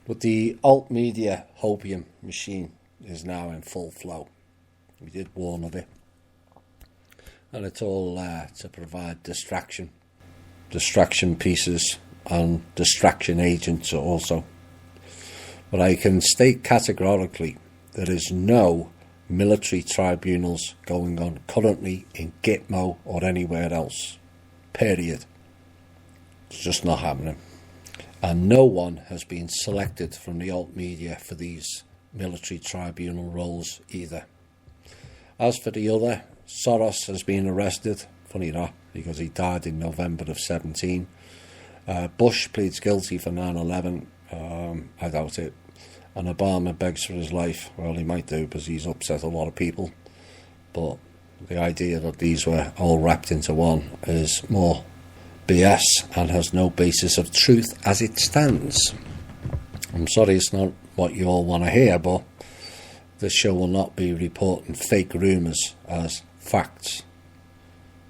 But the alt Media Hopium machine is now in full flow. We did warn of it. And it's all to provide distraction pieces and distraction agents also. But I can state categorically there is no military tribunals going on currently in Gitmo or anywhere else. Period. It's just not happening. And no one has been selected from the alt media for these military tribunal roles either. As for the other, Soros has been arrested. Funny that, because he died in November of 17. Bush pleads guilty for 9/11. I doubt it. And Obama begs for his life. Well, he might do, because he's upset a lot of people. But the idea that these were all wrapped into one is more BS and has no basis of truth as it stands. I'm sorry it's not what you all want to hear, but this show will not be reporting fake rumours as facts.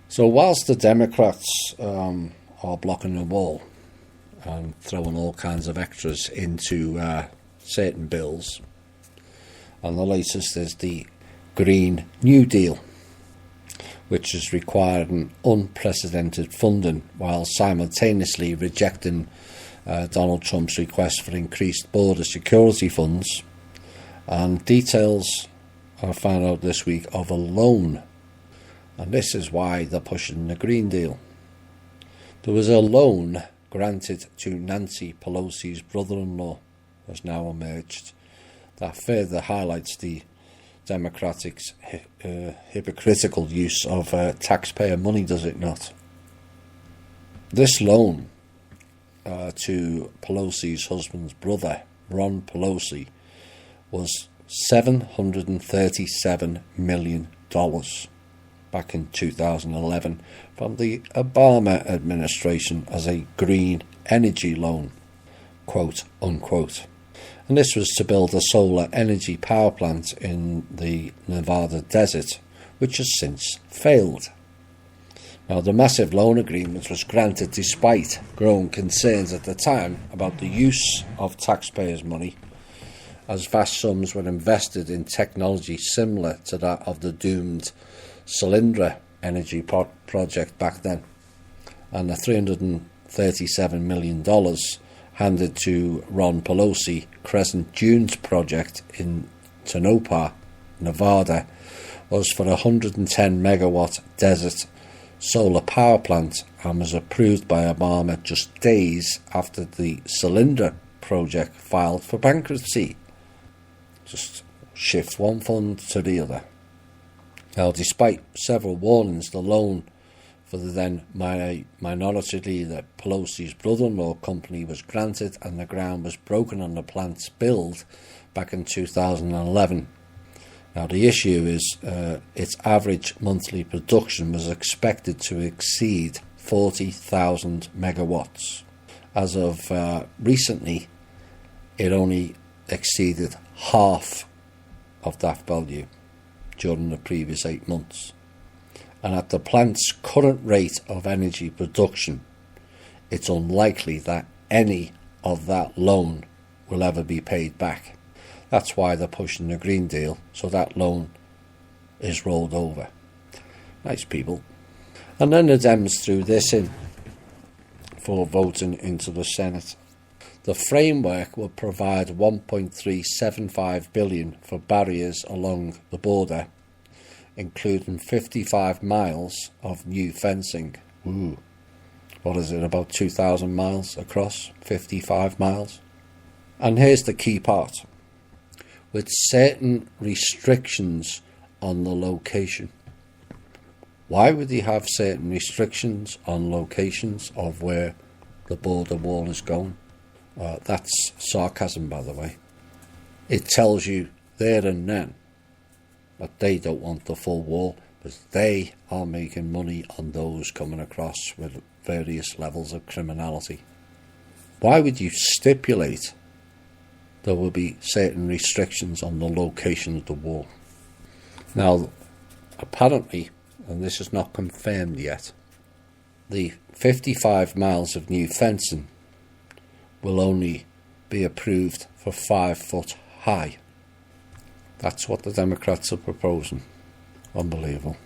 So whilst the Democrats are blocking the wall and throwing all kinds of extras into certain bills, and the latest is the Green New Deal, which is requiring unprecedented funding while simultaneously rejecting Donald Trump's request for increased border security funds. And details I found out this week of a loan. And this is why they're pushing the Green Deal. There was a loan granted to Nancy Pelosi's brother-in-law, has now emerged, that further highlights the Democrats' hypocritical use of taxpayer money, does it not? This loan to Pelosi's husband's brother, Ron Pelosi, was $737 million back in 2011 from the Obama administration as a green energy loan, quote unquote. And this was to build a solar energy power plant in the Nevada desert, which has since failed. Now, the massive loan agreement was granted despite growing concerns at the time about the use of taxpayers' money, as vast sums were invested in technology similar to that of the doomed Solyndra energy project back then. And the $337 million handed to Ron Pelosi Crescent Dunes project in Tonopah, Nevada, was for a 110 megawatt desert solar power plant and was approved by Obama just days after the Solyndra project filed for bankruptcy. Just shift one fund to the other. Now, despite several warnings, the loan for the then minority leader Pelosi's brother-in-law company was granted and the ground was broken on the plant's build back in 2011. Now, the issue is its average monthly production was expected to exceed 40,000 megawatts. As of recently, it only exceeded half of that value during the previous 8 months. And at the plant's current rate of energy production, it's unlikely that any of that loan will ever be paid back. That's why they're pushing the Green Deal, so that loan is rolled over. Nice people. And then the Dems threw this in for voting into the Senate. The framework will provide $1.375 billion for barriers along the border, including 55 miles of new fencing. Ooh. What is it, about 2,000 miles across? 55 miles? And here's the key part. With certain restrictions on the location. Why would he have certain restrictions on locations of where the border wall is going? That's sarcasm, by the way. It tells you there and then that they don't want the full wall, because they are making money on those coming across with various levels of criminality. Why would you stipulate there will be certain restrictions on the location of the wall? Now, apparently, and this is not confirmed yet, the 55 miles of new fencing will only be approved for 5 foot high. That's what the Democrats are proposing. Unbelievable.